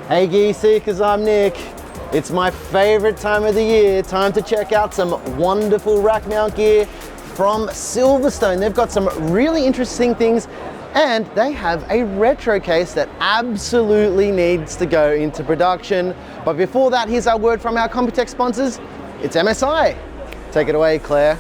Hey gear seekers, I'm Nick. It's my favorite time of the year. Time to check out some wonderful rack mount gear from Silverstone. They've got some really interesting things and they have a retro case that absolutely needs to go into production. But before that, here's our word from our Computex sponsors. It's MSI. Take it away, Claire.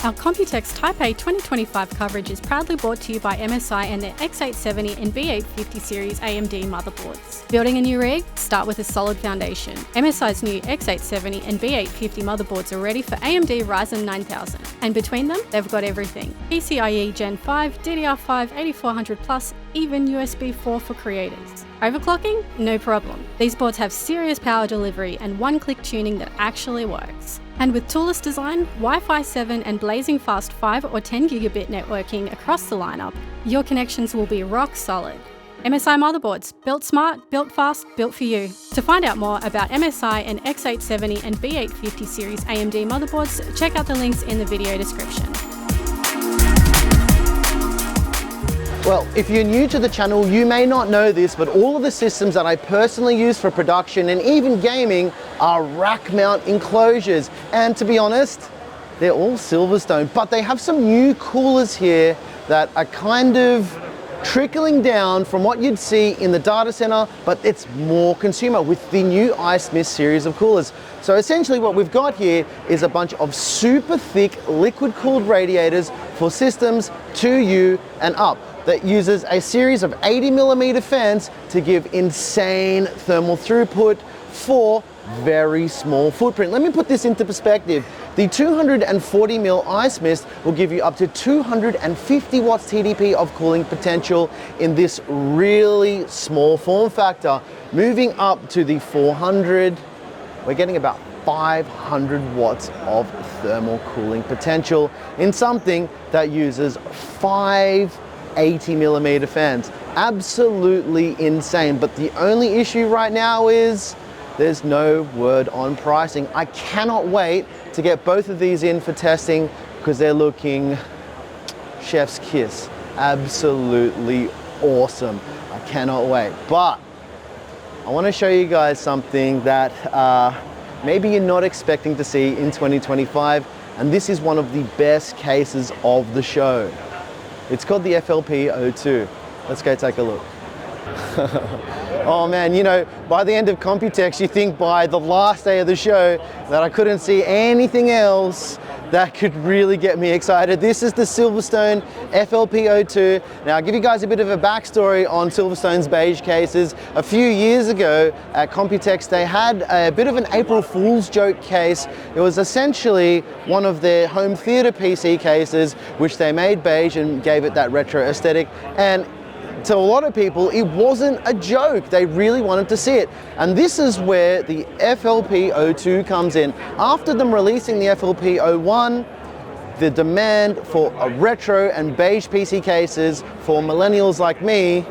Our Computex Type A 2025 coverage is proudly brought to you by MSI and their X870 and B850 series AMD motherboards. Building a new rig? Start with a solid foundation. MSI's new X870 and B850 motherboards are ready for AMD Ryzen 9000. And between them, they've got everything. PCIe Gen 5, DDR5, 8400+, even USB 4 for creators. Overclocking? No problem. These boards have serious power delivery and one-click tuning that actually works. And with toolless design, Wi-Fi 7 and blazing fast 5 or 10 gigabit networking across the lineup, your connections will be rock solid. MSI motherboards, built smart, built fast, built for you. To find out more about MSI and X870 and B850 series AMD motherboards, check out the links in the video description. Well, if you're new to the channel, you may not know this, but all of the systems that I personally use for production and even gaming are rack mount enclosures. And to be honest, they're all Silverstone, but they have some new coolers here that are kind of trickling down from what you'd see in the data center, but it's more consumer with the new iSmith series of coolers. So essentially what we've got here is a bunch of super thick liquid cooled radiators for systems 2U and up that uses a series of 80mm fans to give insane thermal throughput for very small footprint. Let me put this into perspective. The 240mm iSmith will give you up to 250 watts TDP of cooling potential in this really small form factor. Moving up to the 400, we're getting about 500 watts of thermal cooling potential in something that uses 5 80mm fans. Absolutely insane. But the only issue right now is there's no word on pricing. I cannot wait to get both of these in for testing because they're looking chef's kiss. Absolutely awesome. I cannot wait. But I want to show you guys something that maybe you're not expecting to see in 2025. And this is one of the best cases of the show. It's called the FLP02. Let's go take a look. Oh man, you know, by the end of Computex, you think by the last day of the show that I couldn't see anything else that could really get me excited. This is the Silverstone FLP02. Now I'll give you guys a bit of a backstory on Silverstone's beige cases. A few years ago at Computex, they had a bit of an April Fool's joke case. It was essentially one of their home theater PC cases, which they made beige and gave it that retro aesthetic. And to a lot of people, it wasn't a joke. They really wanted to see it. And this is where the FLP02 comes in. After them releasing the FLP01, the demand for a retro and beige PC cases for millennials like me,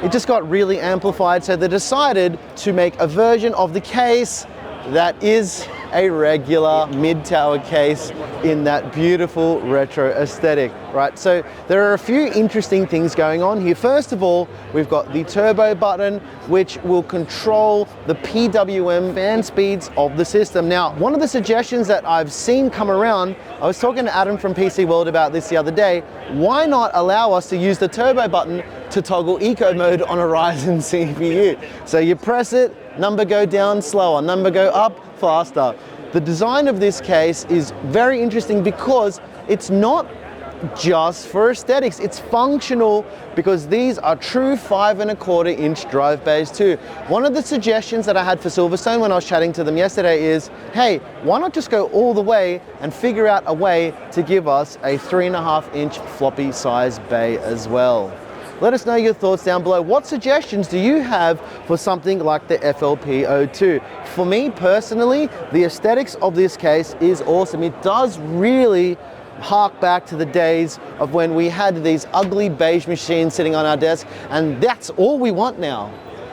it just got really amplified. So they decided to make a version of the case that is a regular mid-tower case in that beautiful retro aesthetic, right? So there are a few interesting things going on here. First of all, we've got the turbo button, which will control the PWM fan speeds of the system. Now, one of the suggestions that I've seen come around, I was talking to Adam from PC World about this the other day, why not allow us to use the turbo button to toggle eco mode on a Ryzen CPU? So you press it, number go down slower, number go up faster. The design of this case is very interesting because it's not just for aesthetics, it's functional because these are true 5¼ inch drive bays too. One of the suggestions that I had for Silverstone when I was chatting to them yesterday is, hey, why not just go all the way and figure out a way to give us a 3½ inch floppy size bay as well? Let us know your thoughts down below. What suggestions do you have for something like the FLP02? For me personally, the aesthetics of this case is awesome. It does really hark back to the days of when we had these ugly beige machines sitting on our desk, and that's all we want now.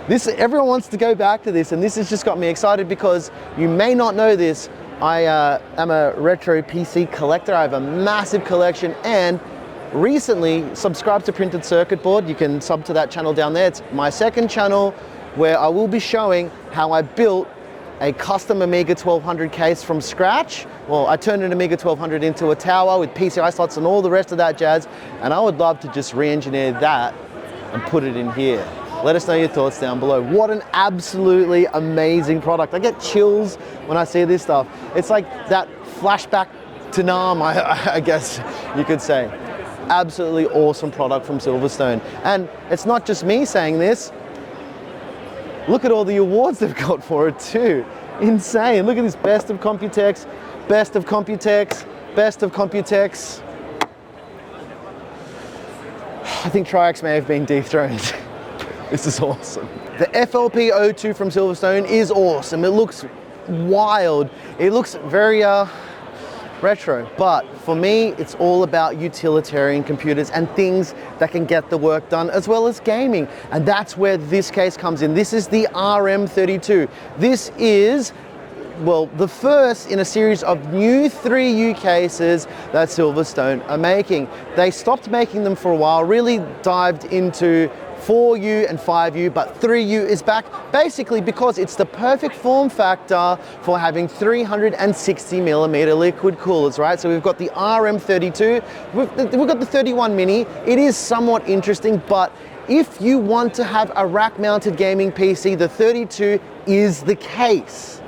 Everyone wants to go back to this, and this has just got me excited because you may not know this, I am a retro PC collector. I have a massive collection, and recently subscribed to Printed Circuit Board. You can sub to that channel down there. It's my second channel where I will be showing how I built a custom Amiga 1200 case from scratch. Well, I turned an Amiga 1200 into a tower with PCI slots and all the rest of that jazz, and I would love to just re-engineer that and put it in here. Let us know your thoughts down below. What an absolutely amazing product. I get chills when I see this stuff. It's like that flashback to Nam, I guess you could say. Absolutely awesome product from Silverstone. And it's not just me saying this. Look at all the awards they've got for it too. Insane. Look at this, Best of Computex, Best of Computex, Best of Computex. I think Triax may have been dethroned. This is awesome. The FLP02 from Silverstone is awesome. It looks wild. It looks very retro, but for me, it's all about utilitarian computers and things that can get the work done, as well as gaming. And that's where this case comes in. This is the RM32. This is, well, the first in a series of new 3U cases that Silverstone are making. They stopped making them for a while, really dived into 4U and 5U, but 3U is back, basically because it's the perfect form factor for having 360mm liquid coolers, right? So we've got the RM32, we've got the 31 Mini. It is somewhat interesting, but if you want to have a rack-mounted gaming PC, the 32 is the case.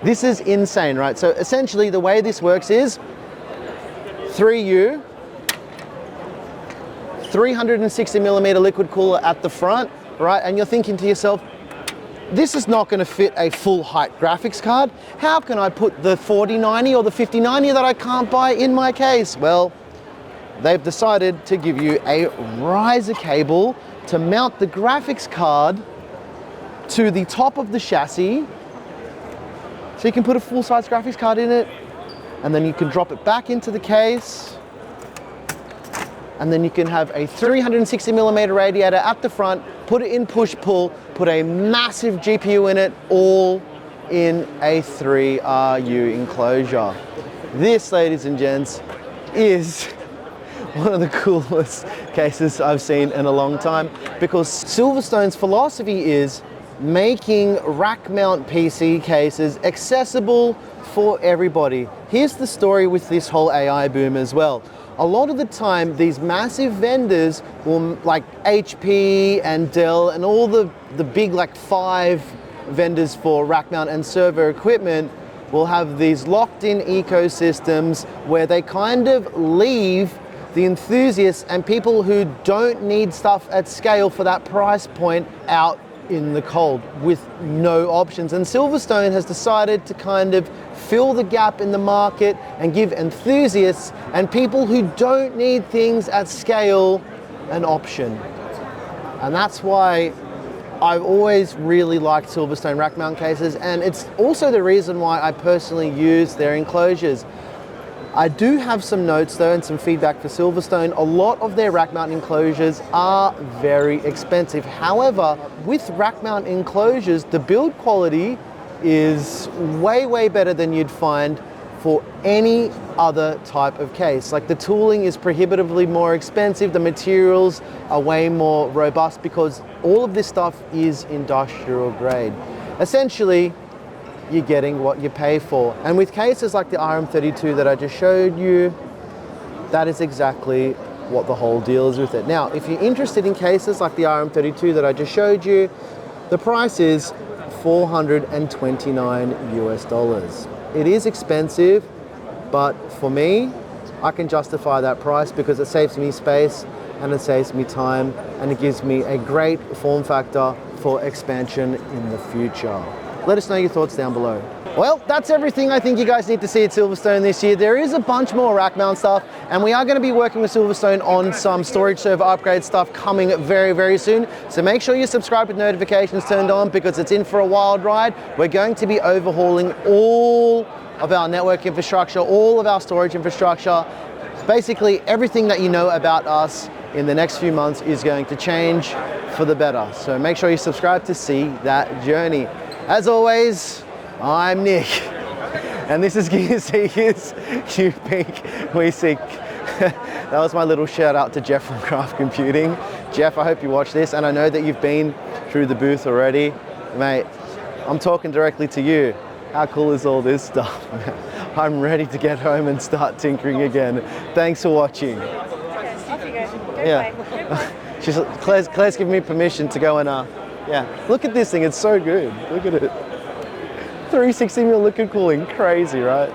This is insane, right? So essentially the way this works is 3U, 360mm liquid cooler at the front, right? And you're thinking to yourself, this is not going to fit a full height graphics card. How can I put the 4090 or the 5090 that I can't buy in my case? Well, they've decided to give you a riser cable to mount the graphics card to the top of the chassis, so you can put a full-size graphics card in it, and then you can drop it back into the case, and then you can have a 360mm radiator at the front, put it in push-pull, put a massive GPU in it, all in a 3RU enclosure. This, ladies and gents, is one of the coolest cases I've seen in a long time, because Silverstone's philosophy is making rack mount PC cases accessible for everybody. Here's the story with this whole AI boom as well. A lot of the time, these massive vendors will, like HP and Dell and all the big, like 5 vendors for rack mount and server equipment, will have these locked in ecosystems where they kind of leave the enthusiasts and people who don't need stuff at scale for that price point out in the cold with no options. And Silverstone has decided to kind of fill the gap in the market and give enthusiasts and people who don't need things at scale an option. And that's why I've always really liked Silverstone rack mount cases, and it's also the reason why I personally use their enclosures. I do have some notes though and some feedback for Silverstone. A lot of their rack mount enclosures are very expensive. However, with rack mount enclosures, the build quality is way better than you'd find for any other type of case. Like, the tooling is prohibitively more expensive, the materials are way more robust because all of this stuff is industrial grade. Essentially, you're getting what you pay for. And with cases like the RM32 that I just showed you, that is exactly what the whole deal is with it. Now, if you're interested in cases like the RM32 that I just showed you, the price is $429 US. It is expensive, but for me, I can justify that price because it saves me space and it saves me time and it gives me a great form factor for expansion in the future. Let us know your thoughts down below. Well, that's everything I think you guys need to see at Silverstone this year. There is a bunch more rack mount stuff, and we are going to be working with Silverstone on some storage server upgrade stuff coming very soon. So make sure you subscribe with notifications turned on because it's in for a wild ride. We're going to be overhauling all of our network infrastructure, all of our storage infrastructure. Basically, everything that you know about us in the next few months is going to change for the better. So make sure you subscribe to see that journey. As always, I'm Nick, And this is you see his new peak we seek. That was my little shout out to Jeff from Craft Computing. Jeff, I hope you watch this, and I know that you've been through the booth already. Mate, I'm talking directly to you. How cool is all this stuff? I'm ready to get home and start tinkering again. Thanks for watching. Okay, off you go. Yeah. Claire's giving me permission to go and yeah. Look at this thing, it's so good. Look at it. 360mm liquid cooling, crazy, right?